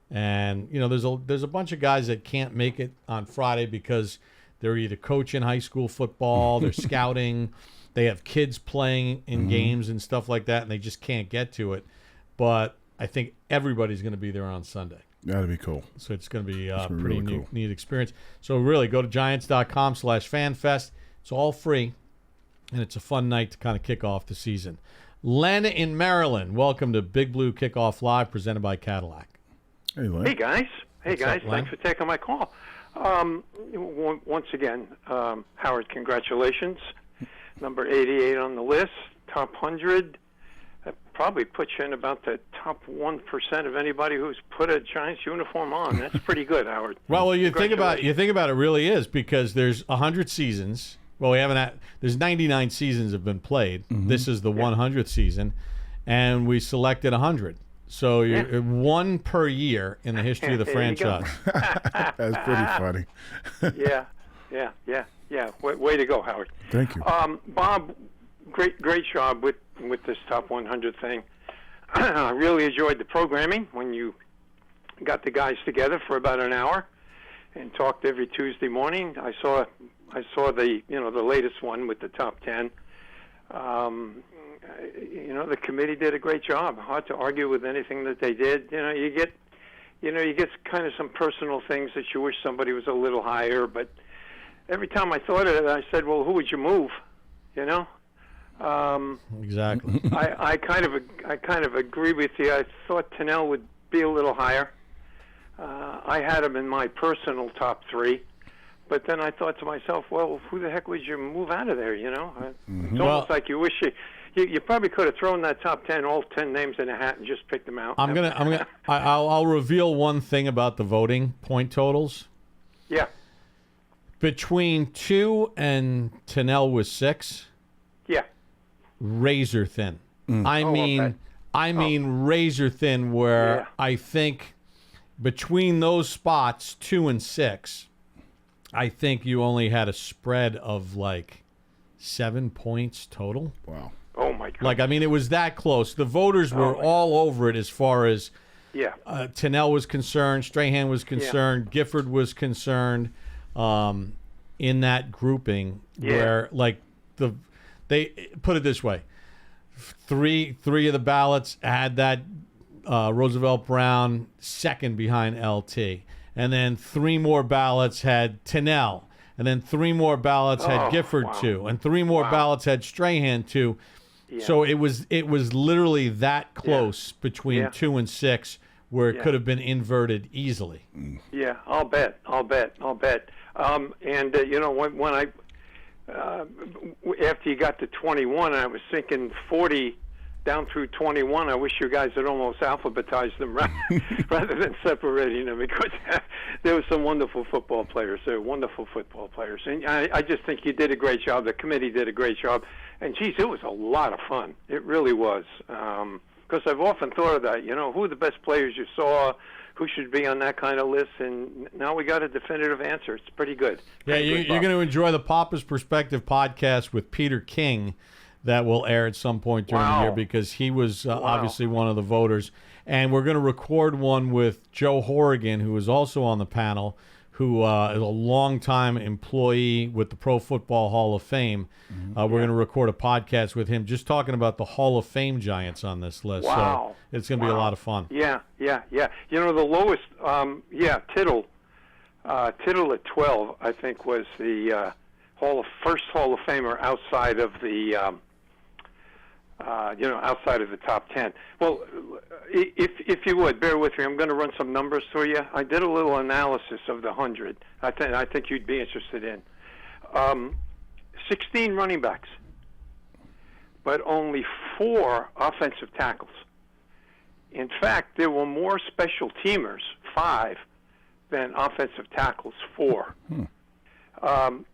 And you know, there's a bunch of guys that can't make it on Friday because they're either coaching high school football, they're scouting, they have kids playing in games and stuff like that, and they just can't get to it. But I think everybody's going to be there on Sunday. That'd be cool. So it's going to be a pretty really neat, cool. neat experience. So really, go to giants.com/fanfest. It's all free, and it's a fun night to kind of kick off the season. Len in Maryland, welcome to Big Blue Kickoff Live, presented by Cadillac. Hey, Len. Hey, guys. What's up, Len? Thanks for taking my call. Once again, Howard, congratulations. Number 88 on the list, top 100. That probably puts you in about the top 1% of anybody who's put a Giants uniform on. That's pretty good, Howard. Well, you think about it really is, because there's 100 seasons. Well, there's 99 seasons have been played. This is the 100th season, and we selected 100. So you're one per year in the history of the There you go. franchise. That's pretty funny. Yeah. Way to go, Howard. Thank you. Bob, great job with this top 100 thing. I really enjoyed the programming when you got the guys together for about an hour and talked every Tuesday morning. I saw the the latest one with the top 10. The committee did a great job. Hard to argue with anything that they did. You get kind of some personal things that you wish somebody was a little higher, but every time I thought of it, I said, well, who would you move? Exactly. I kind of agree with you. I thought Tennell would be a little higher. I had him in my personal top 3, but then I thought to myself, well, who the heck would you move out of there? It's almost like you wish you probably could have thrown that top 10, all 10 names in a hat, and just picked them out. I'll reveal one thing about the voting point totals. Yeah. Between 2 and Tennell was 6. Yeah. Razor thin. I mean razor thin, where I think between those spots 2 and 6, I think you only had a spread of like 7 points total. Wow. Oh my God. It was that close. The voters were all over it as far as Tennell was concerned, Strahan was concerned, Gifford was concerned, in that grouping where they put it this way. Three of the ballots had that Roosevelt Brown second behind LT. And then 3 more ballots had Tennell. And then 3 more ballots had Gifford 2. And 3 more ballots had Strahan 2. Yeah. So it was literally that close between 2 and 6, where it could have been inverted easily. Yeah, I'll bet. When I after you got to 21, I was thinking 40 down through 21. I wish you guys had almost alphabetized them rather than separating them, because there were some wonderful football players. They're wonderful football players, and I just think you did a great job. The committee did a great job, and geez, it was a lot of fun. It really was. Because I've often thought of that. Who are the best players you saw? Who should be on that kind of list? And now we got a definitive answer. It's pretty good. You're going to enjoy the Papa's Perspective podcast with Peter King that will air at some point during the year, because he was obviously one of the voters. And we're going to record one with Joe Horrigan, who is also on the panel, who is a longtime employee with the Pro Football Hall of Fame. We're going to record a podcast with him just talking about the Hall of Fame Giants on this list. Wow. So it's going to be a lot of fun. Yeah. You know, the lowest, Tittle. Tittle at 12, I think, was the first Hall of Famer outside of the, outside of the top 10. Well, if you would, bear with me. I'm going to run some numbers for you. I did a little analysis of the 100. I think you'd be interested in. 16 running backs, but only 4 offensive tackles. In fact, there were more special teamers, 5, than offensive tackles, 4. And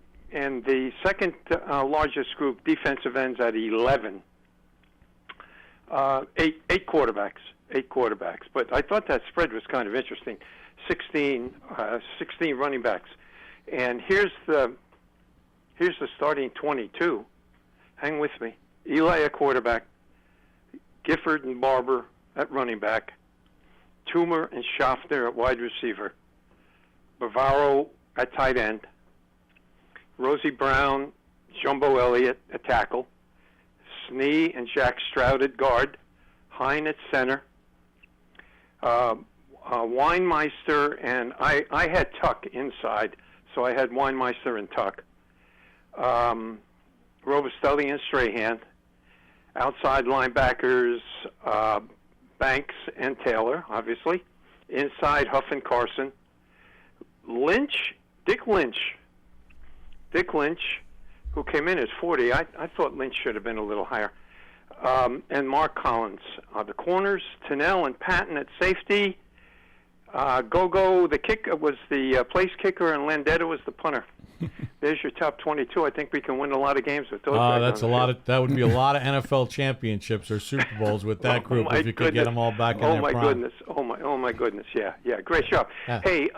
the second largest group, defensive ends, at 11. 8 quarterbacks. But I thought that spread was kind of interesting. 16 running backs. And here's the starting 22. Hang with me. Eli at quarterback, Gifford and Barber at running back, Toomer and Schaffner at wide receiver, Bavaro at tight end, Rosie Brown, Jumbo Elliott at tackle, Snee and Jack Stroud at guard, Hine at center, Weinmeister, and I had Tuck inside, so I had Weinmeister and Tuck, Robustelli and Strahan, outside linebackers, Banks and Taylor, obviously, inside Huff and Carson, Dick Lynch, who came in at 40. I thought Lynch should have been a little higher. And Mark Collins. The corners, Tennell and Patton at safety. Gogo, the kicker, was the place kicker, and Landetta was the punter. There's your top 22. I think we can win a lot of games with those guys. That's a lot of. That would be a lot of NFL championships or Super Bowls with that group if you could get them all back in their prime. Goodness! Oh my goodness! Yeah. Great job. Yeah. Hey,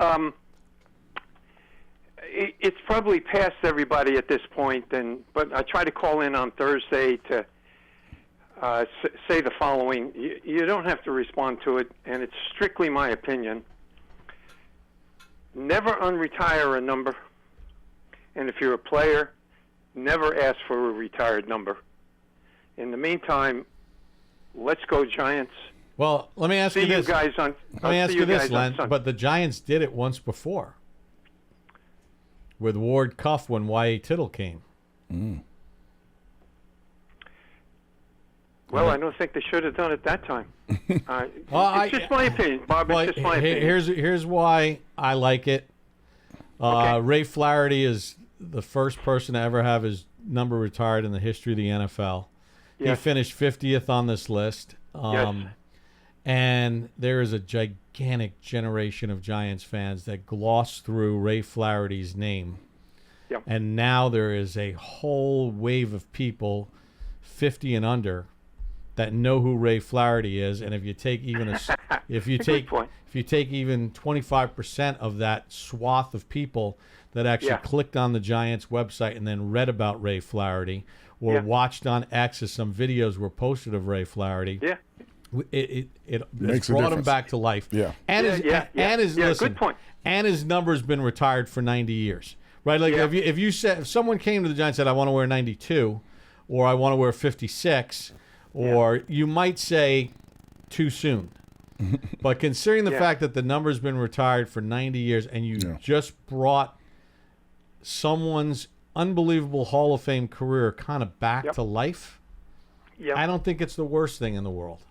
it's probably past everybody at this point, but I try to call in on Thursday to say the following. You don't have to respond to it, and it's strictly my opinion. Never unretire a number, and if you're a player, never ask for a retired number. In the meantime, let's go Giants. Well, let me ask you this. Let me ask you this, Len. But the Giants did it once before with Ward Cuff when Y.A. Tittle came. Well, I don't think they should have done it that time. It's just my opinion, Bob. It's just my opinion. Here's why I like it. Ray Flaherty is the first person to ever have his number retired in the history of the NFL. Yes. He finished 50th on this list. Yes. And there is a gigantic generation of Giants fans that gloss through Ray Flaherty's name. Yep. And now there is a whole wave of people 50 and under that know who Ray Flaherty is, and if you take even if you take even 25% of that swath of people that actually clicked on the Giants website and then read about Ray Flaherty or watched on X as some videos were posted of Ray Flaherty, it brought him back to life. Yeah. And listen, good point. And his number's been retired for 90 years. Right? Like if someone came to the Giants and said, I want to wear 92 or I want to wear 56, or you might say too soon. But considering the fact that the number's been retired for 90 years and you just brought someone's unbelievable Hall of Fame career kind of back to life, I don't think it's the worst thing in the world.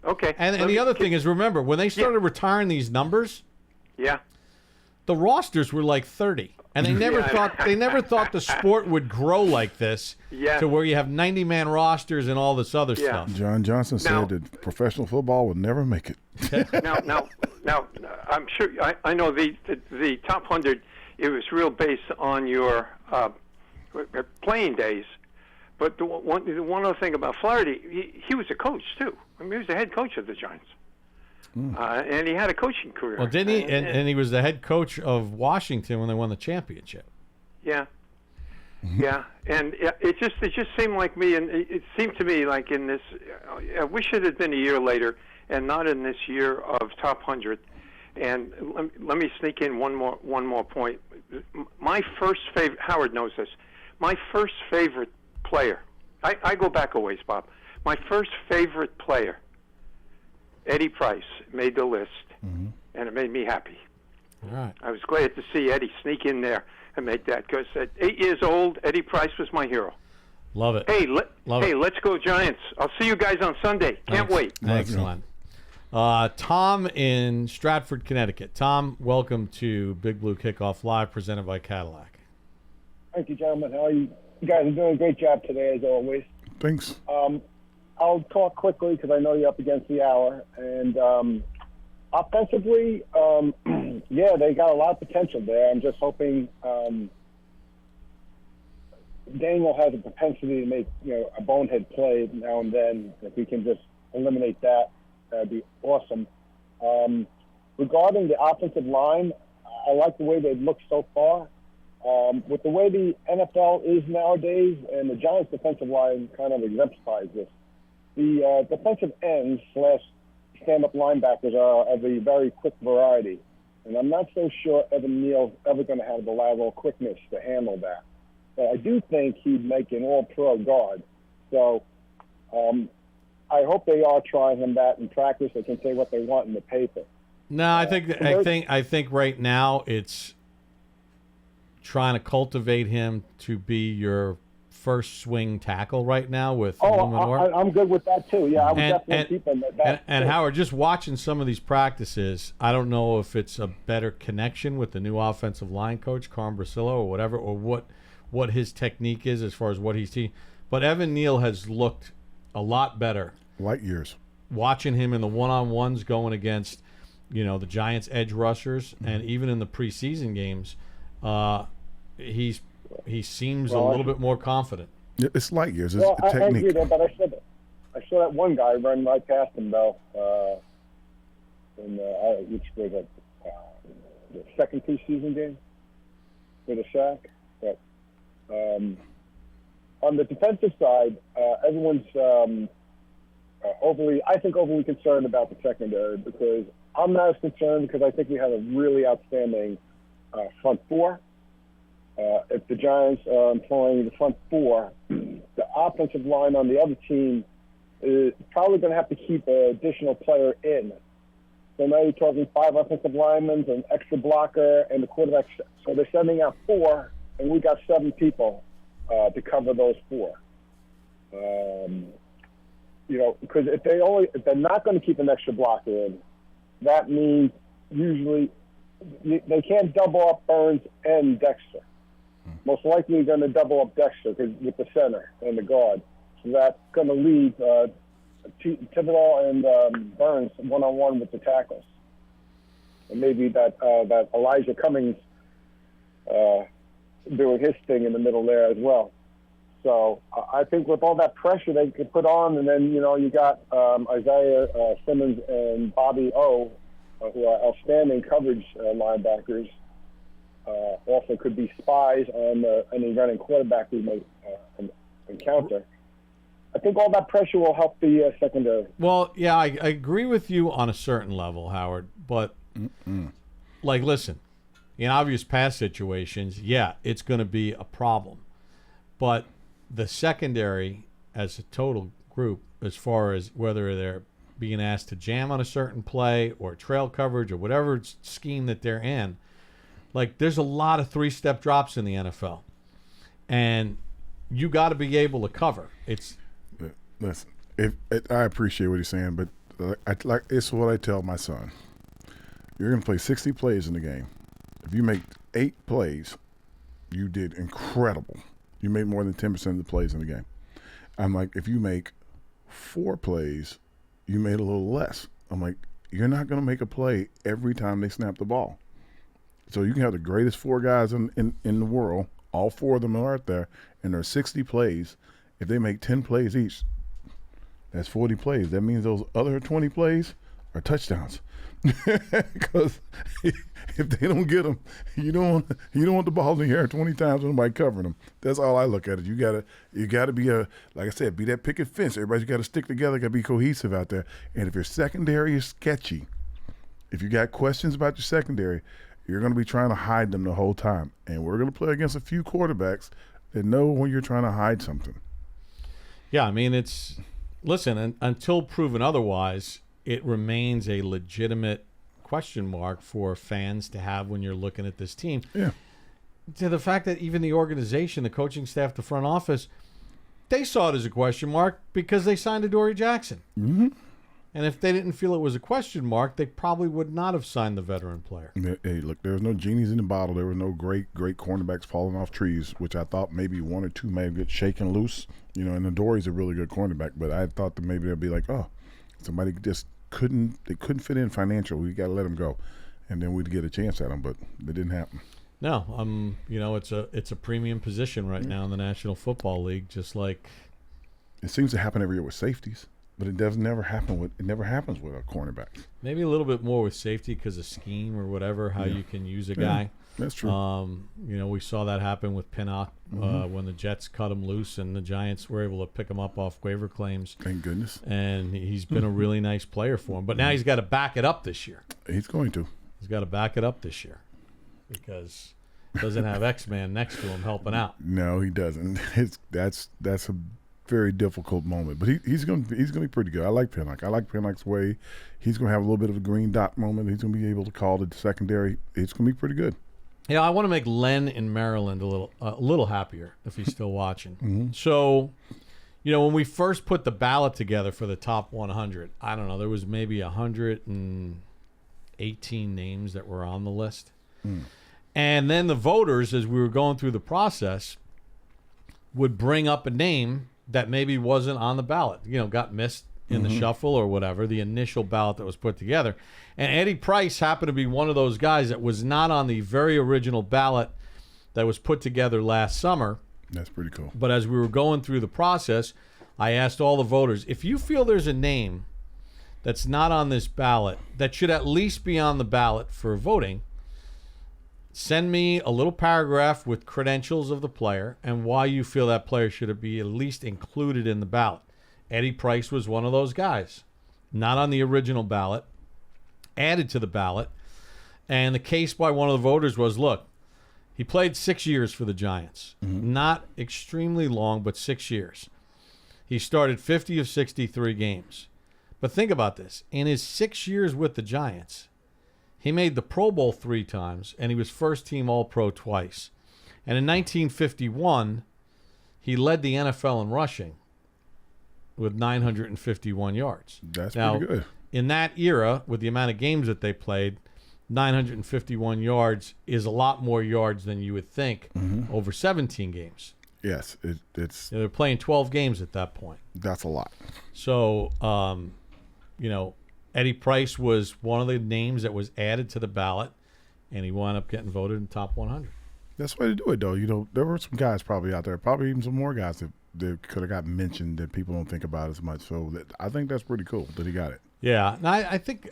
Okay. And the other thing is, remember, when they started retiring these numbers, the rosters were like 30. And they never thought the sport would grow like this to where you have 90-man rosters and all this other stuff. John Johnson said that professional football would never make it. Now, I'm sure I know the top 100. It was real based on your playing days. But the one other thing about Flaherty, he was a coach too. I mean, he was the head coach of the Giants. And he had a coaching career. Well, didn't he? And he was the head coach of Washington when they won the championship. Yeah. And it just seemed like me, and it seemed to me like in this. I wish it had been a year later, and not in this year of top 100. And let me sneak in one more point. My first favorite, Howard knows this, my first favorite player, I go back a ways, Bob. My first favorite player, Eddie Price, made the list, and it made me happy. All right. I was glad to see Eddie sneak in there and make that, because at 8 years old, Eddie Price was my hero. Love it. Hey, Love it. let's go Giants. I'll see you guys on Sunday. Can't wait. Thanks, Glenn. Tom in Stratford, Connecticut. Tom, welcome to Big Blue Kickoff Live, presented by Cadillac. Thank you, gentlemen. How are you? You guys are doing a great job today, as always. Thanks. I'll talk quickly because I know you're up against the hour. And offensively, yeah, they got a lot of potential there. I'm just hoping Daniel has a propensity to make a bonehead play now and then. If we can just eliminate that, that'd be awesome. Regarding the offensive line, I like the way they've looked so far. With the way the NFL is nowadays, and the Giants' defensive line kind of exemplifies this, the defensive ends / stand-up linebackers are of a very quick variety. And I'm not so sure Evan Neal's ever going to have the lateral quickness to handle that. But I do think he'd make an all-pro guard. So I hope they are trying him that in practice. They can say what they want in the paper. No, I think right now it's trying to cultivate him to be your first swing tackle right now with Luminor. I'm good with that too. Yeah, I would definitely keep him at that. And Howard, just watching some of these practices, I don't know if it's a better connection with the new offensive line coach, Carm Brasillo, or whatever, or what his technique is as far as what he's teaching. But Evan Neal has looked a lot better. Light years. Watching him in the one-on-ones going against, the Giants' edge rushers, and even in the preseason games, he seems a little bit more confident. It's light years. It's I technique. agree there, but I saw that one guy run right past him though. Which was the second preseason game with a sack. But on the defensive side, everyone's overly concerned about the secondary, because I'm not as concerned, because I think we have a really outstanding front four. If the Giants are employing the front four, the offensive line on the other team is probably going to have to keep an additional player in. So now you're talking 5 offensive linemen, an extra blocker, and the quarterback. So they're sending out 4, and we got 7 people to cover those 4. Because if they're not going to keep an extra blocker in, that means usually they can't double up Burns and Dexter. Most likely they're going to double up Dexter with the center and the guard. So that's going to leave Thibodeau and Burns one-on-one with the tackles. And maybe that Elijah Cummings doing his thing in the middle there as well. So I think with all that pressure they can put on, and then, you got Isaiah Simmons and Bobby O, who are outstanding coverage linebackers, also could be spies on any running quarterback we may encounter. I think all that pressure will help the secondary. Well, yeah, I agree with you on a certain level, Howard. But, listen, in obvious pass situations, yeah, it's going to be a problem. But the secondary as a total group, as far as whether they're being asked to jam on a certain play or trail coverage or whatever scheme that they're in, there's a lot of 3-step drops in the NFL. And you got to be able to cover. Listen, I appreciate what he's saying, but it's what I tell my son. You're going to play 60 plays in the game. If you make 8 plays, you did incredible. You made more than 10% of the plays in the game. I'm like, if you make 4 plays, you made a little less. I'm like, you're not going to make a play every time they snap the ball. So you can have the greatest 4 guys in the world. All 4 of them are out there, and there are 60 plays. If they make 10 plays each, that's 40 plays. That means those other 20 plays are touchdowns. Because if they don't get them, you don't want the ball in the air 20 times and nobody covering them. That's all I look at it. You gotta be like I said, be that picket fence. Everybody's got to stick together. Got to be cohesive out there. And if your secondary is sketchy, If you got questions about your secondary, you're going to be trying to hide them the whole time. And we're going to play against a few quarterbacks that know when you're trying to hide something. Yeah, I mean, listen, until proven otherwise, it remains a legitimate question mark for fans to have when you're looking at this team. Yeah. To the fact that even the organization, the coaching staff, the front office, they saw it as a question mark because they signed Adoree Jackson. Mm-hmm. And if they didn't feel it was a question mark, they probably would not have signed the veteran player. Hey, look, there was no genies in the bottle. There were no great cornerbacks falling off trees, which I thought maybe one or two may get shaken loose. You know, and Adoree's a really good cornerback, but I thought that maybe they'd be like, oh, somebody just couldn't fit in financial. We got to let him go. And then we'd get a chance at him, but it didn't happen. No, you know, it's a premium position right now in the National Football League, just like it seems to happen every year with safeties. But it never happens with a cornerback. Maybe a little bit more with safety because of scheme or whatever, how you can use a guy. That's true. You know, we saw that happen with Pinnock when the Jets cut him loose and the Giants were able to pick him up off waiver claims. Thank goodness. And he's been a really nice player for him. But now he's got to back it up this year. He's going to. He's got to back it up this year because he doesn't have X-Man next to him helping out. No, he doesn't. That's a very difficult moment, but he's going to be pretty good. I like Pinnock. I like Pinnock's way. He's going to have a little bit of a green dot moment. He's going to be able to call the secondary. It's going to be pretty good. Yeah, I want to make Len in Maryland a little happier if he's still watching. Mm-hmm. So, you know, when we first put the ballot together for the top 100, I don't know, there was maybe 118 names that were on the list. And then the voters, as we were going through the process, would bring up a name that maybe wasn't on the ballot, you know, got missed in the shuffle or whatever, the initial ballot that was put together. And Eddie Price happened to be one of those guys that was not on the very original ballot that was put together last summer. That's pretty cool. But as we were going through the process, I asked all the voters, if you feel there's a name that's not on this ballot that should at least be on the ballot for voting, send me a little paragraph with credentials of the player and why you feel that player should be at least included in the ballot. Eddie Price was one of those guys. Not on the original ballot, added to the ballot. And the case by one of the voters was, look, he played 6 years for the Giants. Not extremely long, but 6 years. He started 50 of 63 games. But think about this. In his 6 years with the Giants, he made the Pro Bowl 3 times, and he was first-team All-Pro twice. And in 1951, he led the NFL in rushing with 951 yards. That's now, pretty good. In that era, with the amount of games that they played, 951 yards is a lot more yards than you would think over 17 games. Yes, it's. They're playing 12 games at that point. That's a lot. So, you know, Eddie Price was one of the names that was added to the ballot, and he wound up getting voted in top 100. That's the way to do it, though. You know, there were some guys probably out there, probably even some more guys that could have got mentioned that people don't think about as much. So I think that's pretty cool that he got it. Yeah, and I think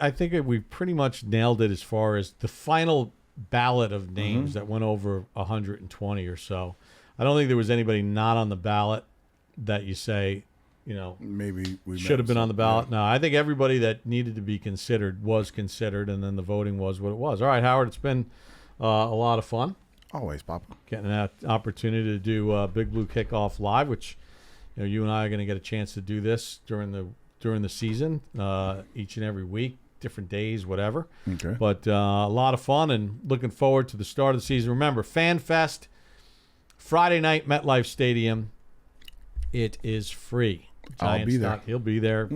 we pretty much nailed it as far as the final ballot of names that went over 120 or so. I don't think there was anybody not on the ballot that you say, you know, maybe we should have been on the ballot. Yeah. No, I think everybody that needed to be considered was considered, and then the voting was what it was. All right, Howard, it's been a lot of fun. Always, Papa. Getting that opportunity to do Big Blue Kickoff Live, which, you know, you and I are going to get a chance to do this during the season, each and every week, different days, whatever. Okay. But a lot of fun, and looking forward to the start of the season. Remember, Fan Fest, Friday night, MetLife Stadium. It is free. I'll be there. He'll be there.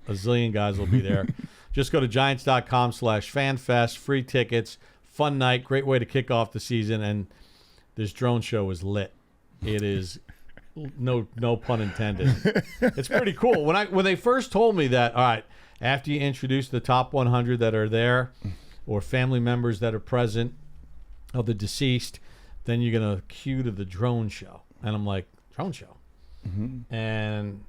A zillion guys will be there. Just go to Giants.com/FanFest. Free tickets. Fun night. Great way to kick off the season. And this drone show is lit. It is, no pun intended. It's pretty cool. When they first told me that, all right, after you introduce the top 100 that are there or family members that are present of the deceased, then you're going to cue to the drone show. And I'm like, drone show? And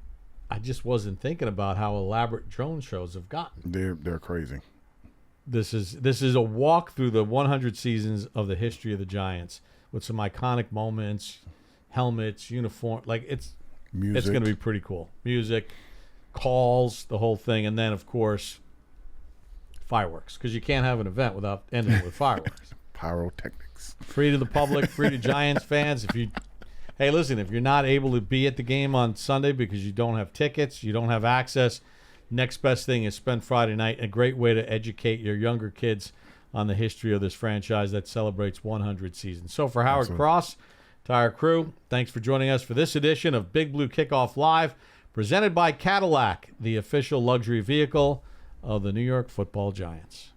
I just wasn't thinking about how elaborate drone shows have gotten. They're crazy. This is a walk through the 100 seasons of the history of the Giants with some iconic moments, helmets, uniform. Like it's going to be pretty cool. Music, calls, the whole thing, and then of course fireworks, because you can't have an event without ending with fireworks. Pyrotechnics. Free to the public, free to Giants fans. Hey, listen, if you're not able to be at the game on Sunday because you don't have tickets, you don't have access, next best thing is spend Friday night. A great way to educate your younger kids on the history of this franchise that celebrates 100 seasons. So for Howard Cross, entire crew, thanks for joining us for this edition of Big Blue Kickoff Live, presented by Cadillac, the official luxury vehicle of the New York Football Giants.